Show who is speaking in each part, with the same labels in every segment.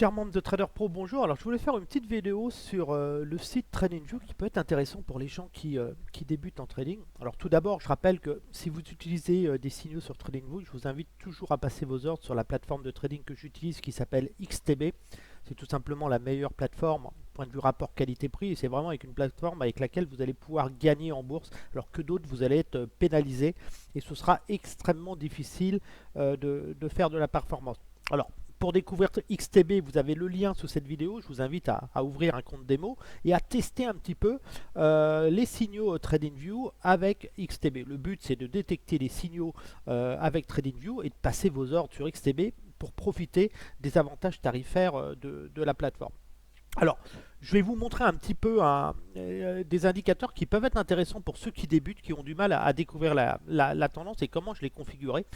Speaker 1: Chers membres de Trader Pro, bonjour. Alors je voulais faire une petite vidéo sur le site TradingView qui peut être intéressant pour les gens qui débutent en trading. Alors tout d'abord, je rappelle que si vous utilisez des signaux sur TradingView, je vous invite toujours à passer vos ordres sur la plateforme de trading que j'utilise qui s'appelle XTB. C'est tout simplement la meilleure plateforme point de vue rapport qualité-prix et c'est vraiment avec une plateforme avec laquelle vous allez pouvoir gagner en bourse alors que d'autres vous allez être pénalisé et ce sera extrêmement difficile de faire de la performance. Alors pour découvrir XTB, vous avez le lien sous cette vidéo. Je vous invite à ouvrir un compte démo et à tester un petit peu les signaux TradingView avec XTB. Le but, c'est de détecter les signaux avec TradingView et de passer vos ordres sur XTB pour profiter des avantages tarifaires de la plateforme. Alors, je vais vous montrer un petit peu des indicateurs qui peuvent être intéressants pour ceux qui débutent, qui ont du mal à découvrir la tendance et comment je l'ai configuré.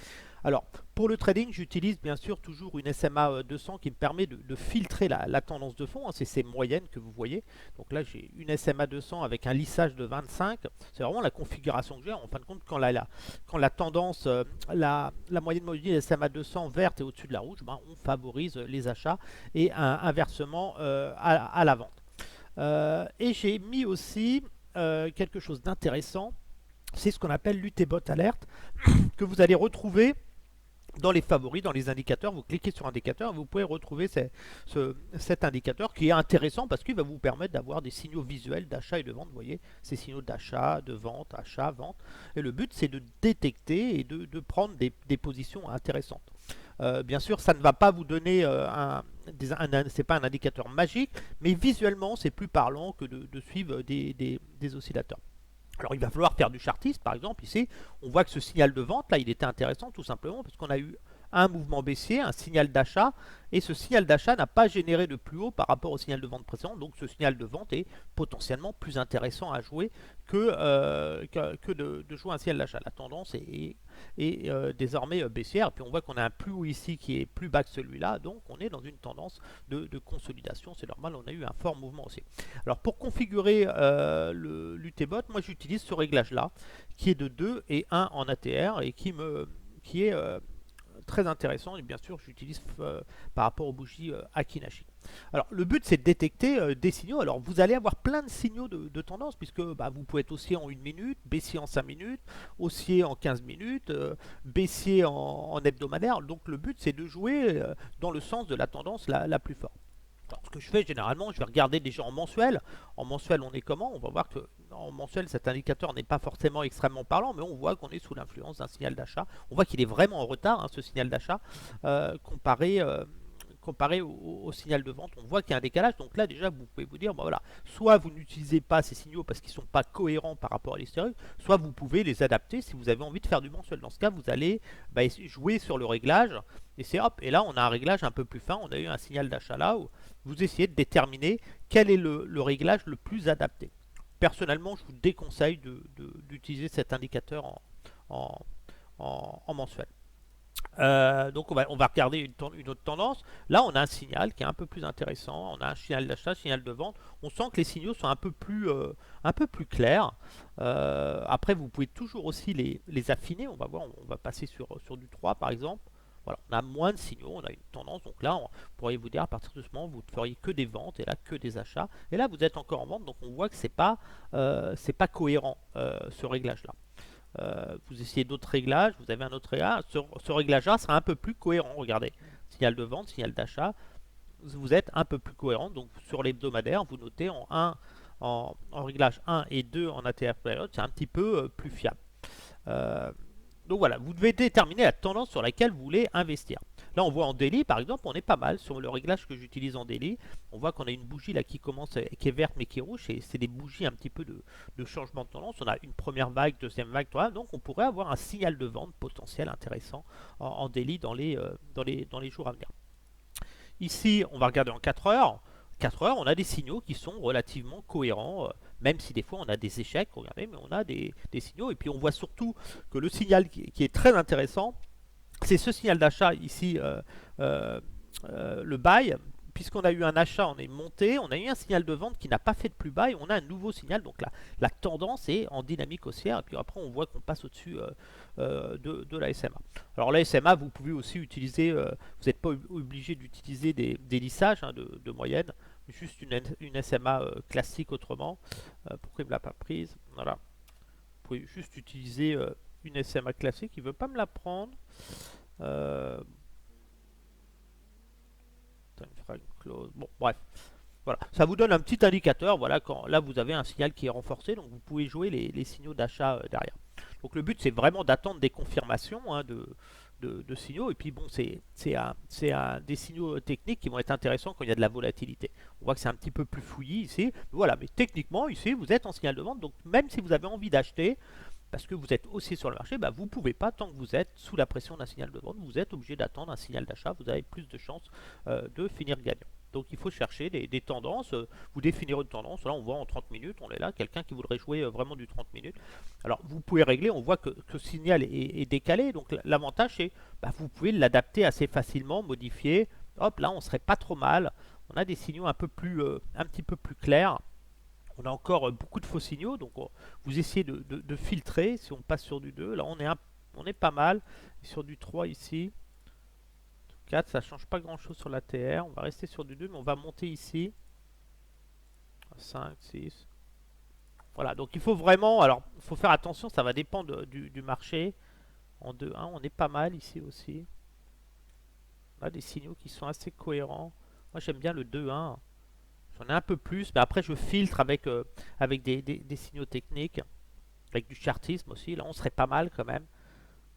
Speaker 1: Alors, pour le trading, j'utilise bien sûr toujours une SMA 200 qui me permet de filtrer la tendance de fond. C'est ces moyennes que vous voyez. Donc là, j'ai une SMA 200 avec un lissage de 25. C'est vraiment la configuration que j'ai. En fin de compte, quand la tendance, la moyenne mobile SMA 200 verte est au-dessus de la rouge, ben, on favorise les achats et inversement à la vente. Et j'ai mis aussi quelque chose d'intéressant. C'est ce qu'on appelle l'UTBot Alert que vous allez retrouver dans les favoris, dans les indicateurs. Vous cliquez sur indicateur, vous pouvez retrouver cet indicateur qui est intéressant parce qu'il va vous permettre d'avoir des signaux visuels d'achat et de vente. Vous voyez, ces signaux d'achat, de vente, achat, vente. Et le but, c'est de détecter et de prendre des positions intéressantes. Bien sûr, ça ne va pas vous donner c'est pas un indicateur magique, mais visuellement, c'est plus parlant que de suivre des oscillateurs. Alors il va falloir faire du chartiste, par exemple, ici, on voit que ce signal de vente, là, il était intéressant tout simplement parce qu'on a eu un mouvement baissier, un signal d'achat, et ce signal d'achat n'a pas généré de plus haut par rapport au signal de vente précédent, donc ce signal de vente est potentiellement plus intéressant à jouer que de jouer un signal d'achat. La tendance est désormais baissière, et puis on voit qu'on a un plus haut ici qui est plus bas que celui-là, donc on est dans une tendance de consolidation, c'est normal, on a eu un fort mouvement aussi. Alors pour configurer l'UTBot, moi j'utilise ce réglage-là, qui est de 2 et 1 en ATR, et qui est très intéressant, et bien sûr j'utilise par rapport aux bougies Akinashi. Alors le but c'est de détecter des signaux. Alors vous allez avoir plein de signaux de tendance puisque vous pouvez être haussier en 1 minute, baissier en 5 minutes, haussier en 15 minutes, baissier en hebdomadaire. Donc le but c'est de jouer dans le sens de la tendance la plus forte. Alors, ce que je fais généralement, je vais regarder déjà en mensuel. En mensuel, on est comment? On va voir que en mensuel, cet indicateur n'est pas forcément extrêmement parlant, mais on voit qu'on est sous l'influence d'un signal d'achat. On voit qu'il est vraiment en retard, hein, ce signal d'achat, comparé au signal de vente. On voit qu'il y a un décalage. Donc là, déjà, vous pouvez vous dire, voilà, soit vous n'utilisez pas ces signaux parce qu'ils ne sont pas cohérents par rapport à l'hystérique, soit vous pouvez les adapter si vous avez envie de faire du mensuel. Dans ce cas, vous allez jouer sur le réglage. Et c'est hop, et là on a un réglage un peu plus fin, on a eu un signal d'achat là où vous essayez de déterminer quel est le réglage le plus adapté. Personnellement, je vous déconseille d'utiliser cet indicateur en mensuel. Donc on va regarder une autre tendance. Là on a un signal qui est un peu plus intéressant. On a un signal d'achat, signal de vente. On sent que les signaux sont un peu plus clairs. Après vous pouvez toujours aussi les affiner. On va voir, on va passer sur du 3 par exemple. Voilà, on a moins de signaux, on a une tendance. Donc là, on pourrait vous dire à partir de ce moment, vous ne feriez que des ventes et là que des achats. Et là, vous êtes encore en vente, donc on voit que c'est pas cohérent ce réglage-là. Vous essayez d'autres réglages, vous avez un autre réglage. Ce réglage-là sera un peu plus cohérent. Regardez, signal de vente, signal d'achat. Vous êtes un peu plus cohérent. Donc sur l'hebdomadaire, vous notez en réglage 1 et 2 en ATR période, c'est un petit peu plus fiable. Donc voilà, vous devez déterminer la tendance sur laquelle vous voulez investir. Là, on voit en daily, par exemple, on est pas mal sur le réglage que j'utilise en daily. On voit qu'on a une bougie là qui commence, qui est verte mais qui est rouge. Et c'est des bougies un petit peu de changement de tendance. On a une première vague, deuxième vague, troisième. Donc on pourrait avoir un signal de vente potentiel intéressant en daily dans les jours à venir. Ici, on va regarder en 4 heures. 4 heures, on a des signaux qui sont relativement cohérents, même si des fois on a des échecs, regardez, mais on a des signaux. Et puis on voit surtout que le signal qui est très intéressant, c'est ce signal d'achat ici, le buy, puisqu'on a eu un achat, on est monté, on a eu un signal de vente qui n'a pas fait de plus bas et on a un nouveau signal. Donc la tendance est en dynamique haussière. Et puis après, on voit qu'on passe au-dessus de la SMA. Alors la SMA, vous pouvez aussi utiliser, vous n'êtes pas obligé d'utiliser des lissages hein, de moyenne, juste une SMA classique autrement. Pourquoi il ne me l'a pas prise? Voilà. Vous pouvez juste utiliser une SMA classique. Il ne veut pas me la prendre. Euh, Time frame close. Bon, bref. Voilà. Ça vous donne un petit indicateur. Voilà, quand là vous avez un signal qui est renforcé, donc vous pouvez jouer les signaux d'achat derrière. Donc le but c'est vraiment d'attendre des confirmations hein, de signaux. Et puis bon, c'est des signaux techniques qui vont être intéressants quand il y a de la volatilité. On voit que c'est un petit peu plus fouillis ici. Voilà, mais techniquement ici vous êtes en signal de vente. Donc même si vous avez envie d'acheter, parce que vous êtes aussi sur le marché, bah, vous ne pouvez pas, tant que vous êtes sous la pression d'un signal de vente, vous êtes obligé d'attendre un signal d'achat, vous avez plus de chances de finir gagnant. Donc il faut chercher des tendances, vous définir une tendance, là on voit en 30 minutes, on est là, quelqu'un qui voudrait jouer vraiment du 30 minutes. Alors vous pouvez régler, on voit que ce signal est décalé, donc l'avantage c'est bah, vous pouvez l'adapter assez facilement, modifier, hop là on serait pas trop mal, on a des signaux un petit peu plus clairs. On a encore beaucoup de faux signaux, donc vous essayez de filtrer. Si on passe sur du 2, là on est pas mal. Et sur du 3 ici, 4, ça change pas grand chose sur la TR. On va rester sur du 2, mais on va monter ici. 5, 6. Voilà, donc il faut vraiment, alors il faut faire attention, ça va dépendre du marché. En 2-1, on est pas mal ici aussi. On a des signaux qui sont assez cohérents. Moi j'aime bien le 2-1. J'en ai un peu plus, mais après je filtre avec des signaux techniques, avec du chartisme aussi. Là, on serait pas mal quand même.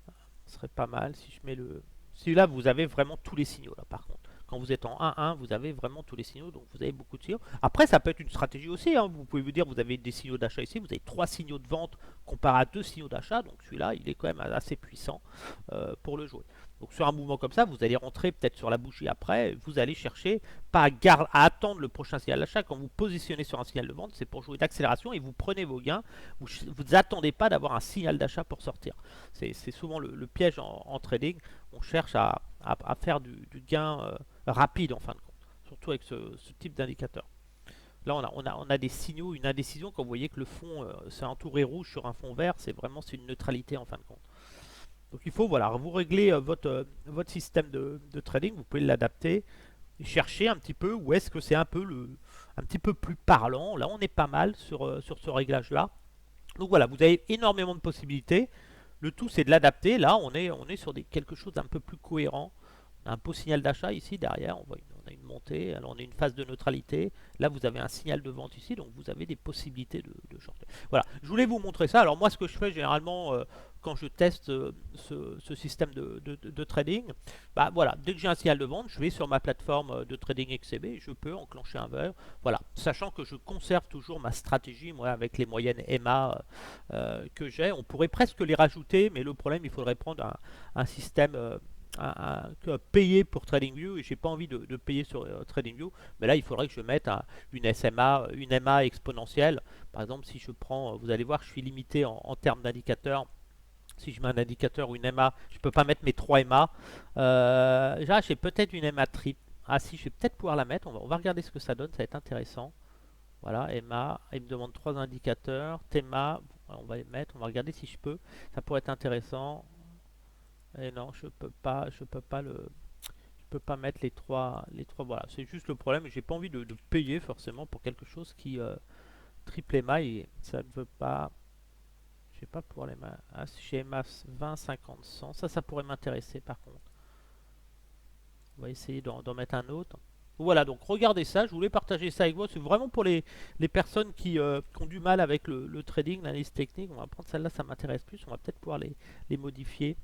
Speaker 1: On serait pas mal si je mets le. Si là, vous avez vraiment tous les signaux, là, par contre. Quand vous êtes en 1-1, vous avez vraiment tous les signaux, donc vous avez beaucoup de signaux. Après, ça peut être une stratégie aussi. Hein. Vous pouvez vous dire, vous avez des signaux d'achat ici, vous avez 3 signaux de vente comparé à 2 signaux d'achat, donc celui-là, il est quand même assez puissant pour le jouer. Donc sur un mouvement comme ça, vous allez rentrer peut-être sur la bougie après, vous allez chercher, pas à attendre le prochain signal d'achat. Quand vous positionnez sur un signal de vente, c'est pour jouer d'accélération et vous prenez vos gains. Vous n'attendez pas d'avoir un signal d'achat pour sortir. C'est souvent le piège en trading. On cherche à faire du gain rapide en fin de compte, surtout avec ce type d'indicateur. Là, on a des signaux, une indécision. Quand vous voyez que le fond c'est entouré rouge sur un fond vert, c'est une neutralité en fin de compte. Donc il faut, voilà, vous régler votre système de trading, vous pouvez l'adapter et chercher un petit peu où est-ce que c'est un petit peu plus parlant. Là, on est pas mal sur ce réglage-là. Donc voilà, vous avez énormément de possibilités. Le tout, c'est de l'adapter. Là, on est sur quelque chose d'un peu plus cohérent. On a un beau signal d'achat ici, derrière, on a une montée, alors on a une phase de neutralité. Là, vous avez un signal de vente ici, donc vous avez des possibilités de shorter. Voilà, je voulais vous montrer ça. Alors moi, ce que je fais généralement quand je teste ce système de trading, bah voilà, dès que j'ai un signal de vente, je vais sur ma plateforme de trading XCB et je peux enclencher un verre. Voilà, sachant que je conserve toujours ma stratégie, moi, avec les moyennes EMA que j'ai. On pourrait presque les rajouter, mais le problème, il faudrait prendre un système payer pour TradingView et j'ai pas envie de payer sur TradingView, mais là il faudrait que je mette une SMA, une MA exponentielle. Par exemple, si je prends, vous allez voir, je suis limité en termes d'indicateurs. Si je mets un indicateur ou une MA, je peux pas mettre mes 3 MA. Là, j'ai peut-être une MA triple. Ah si, je vais peut-être pouvoir la mettre. On va regarder ce que ça donne, ça va être intéressant. Voilà, MA, il me demande 3 indicateurs. TEMA, on va les mettre, on va regarder si je peux. Ça pourrait être intéressant. Et non, je peux pas mettre les trois. Voilà, c'est juste le problème. J'ai pas envie de payer forcément pour quelque chose qui triple EMA et ça ne veut pas. Je sais pas pour les EMA. Ah, chez EMA 20, 50, 100, ça pourrait m'intéresser par contre. On va essayer d'en mettre un autre. Voilà, donc regardez ça, je voulais partager ça avec vous. C'est vraiment pour les personnes qui ont du mal avec le trading, l'analyse technique. On va prendre celle-là, ça m'intéresse plus. On va peut-être pouvoir les modifier.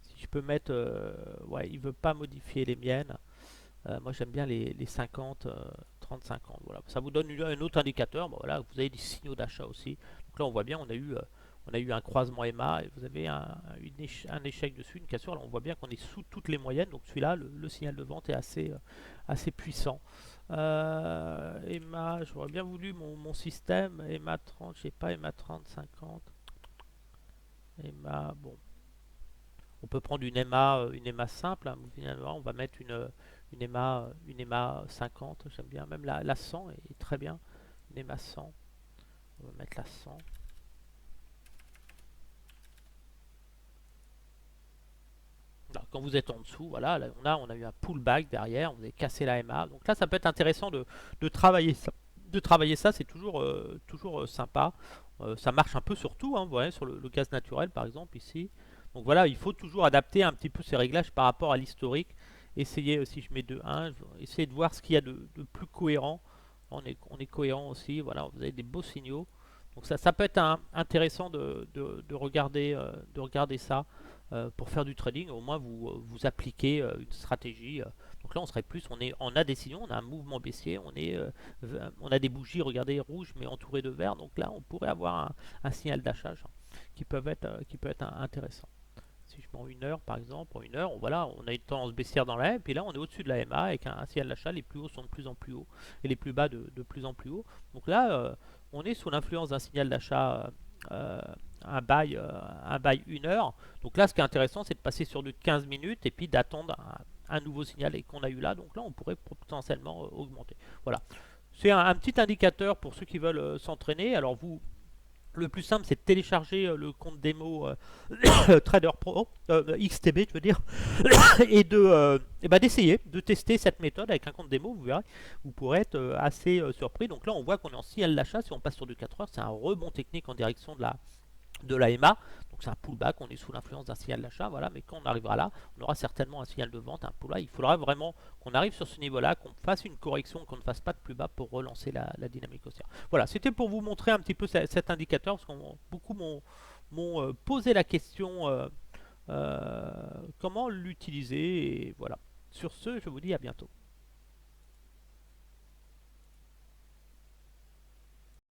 Speaker 1: Si je peux mettre. Ouais, il veut pas modifier les miennes. Moi j'aime bien les 50, 30, 50. Voilà. Ça vous donne un autre indicateur. Bon, voilà, vous avez des signaux d'achat aussi. Donc là on voit bien, on a eu un croisement EMA et vous avez un échec dessus, une cassure. Là on voit bien qu'on est sous toutes les moyennes. Donc celui-là, le signal de vente est assez puissant. EMA, j'aurais bien voulu mon système. EMA 30, je sais pas, EMA 30, 50. EMA, bon. On peut prendre une EMA simple, hein. Finalement, on va mettre une EMA 50, j'aime bien. Même la 100 est très bien. Une EMA 100, on va mettre la 100. Alors, quand vous êtes en dessous, voilà, là, on a eu un pullback derrière, vous avez cassé la MA. Donc là, ça peut être intéressant de travailler ça. De travailler ça, c'est toujours sympa. Ça marche un peu sur tout, hein, vous voyez, sur le gaz naturel par exemple ici. Donc voilà, il faut toujours adapter un petit peu ces réglages par rapport à l'historique. Essayez, si je mets 2.1, essayez de voir ce qu'il y a de plus cohérent. On est cohérent aussi, voilà, vous avez des beaux signaux. Donc ça peut être intéressant de regarder ça pour faire du trading. Au moins vous appliquez une stratégie. Donc là on serait plus, on a des signaux, on a un mouvement baissier, on a des bougies, regardez, rouges mais entourées de vert. Donc là on pourrait avoir un signal d'achat qui peut être intéressant. Si je prends une heure par exemple, en une heure, voilà, on a une tendance baissière dans la M, et puis là on est au-dessus de la MA avec un signal d'achat, les plus hauts sont de plus en plus hauts et les plus bas de plus en plus hauts. Donc là on est sous l'influence d'un signal d'achat, euh, un bail une heure. Donc là ce qui est intéressant c'est de passer sur du 15 minutes et puis d'attendre un nouveau signal qu'on a eu là. Donc là on pourrait potentiellement augmenter. Voilà. C'est un petit indicateur pour ceux qui veulent s'entraîner. Alors vous, le plus simple, c'est de télécharger le compte démo Trader Pro, XTB, je veux dire, et ben d'essayer, de tester cette méthode avec un compte démo. Vous verrez, vous pourrez être assez surpris. Donc là, on voit qu'on est en signal d'achat. Si on passe sur du 4 heures, c'est un rebond technique en direction de la EMA. Donc c'est un pullback, on est sous l'influence d'un signal d'achat, voilà, mais quand on arrivera là, on aura certainement un signal de vente, un pullback. Il faudra vraiment qu'on arrive sur ce niveau-là, qu'on fasse une correction, qu'on ne fasse pas de plus bas pour relancer la dynamique haussière. Voilà, c'était pour vous montrer un petit peu cet indicateur, parce que beaucoup m'ont posé la question comment l'utiliser, et voilà. Sur ce, je vous dis à bientôt.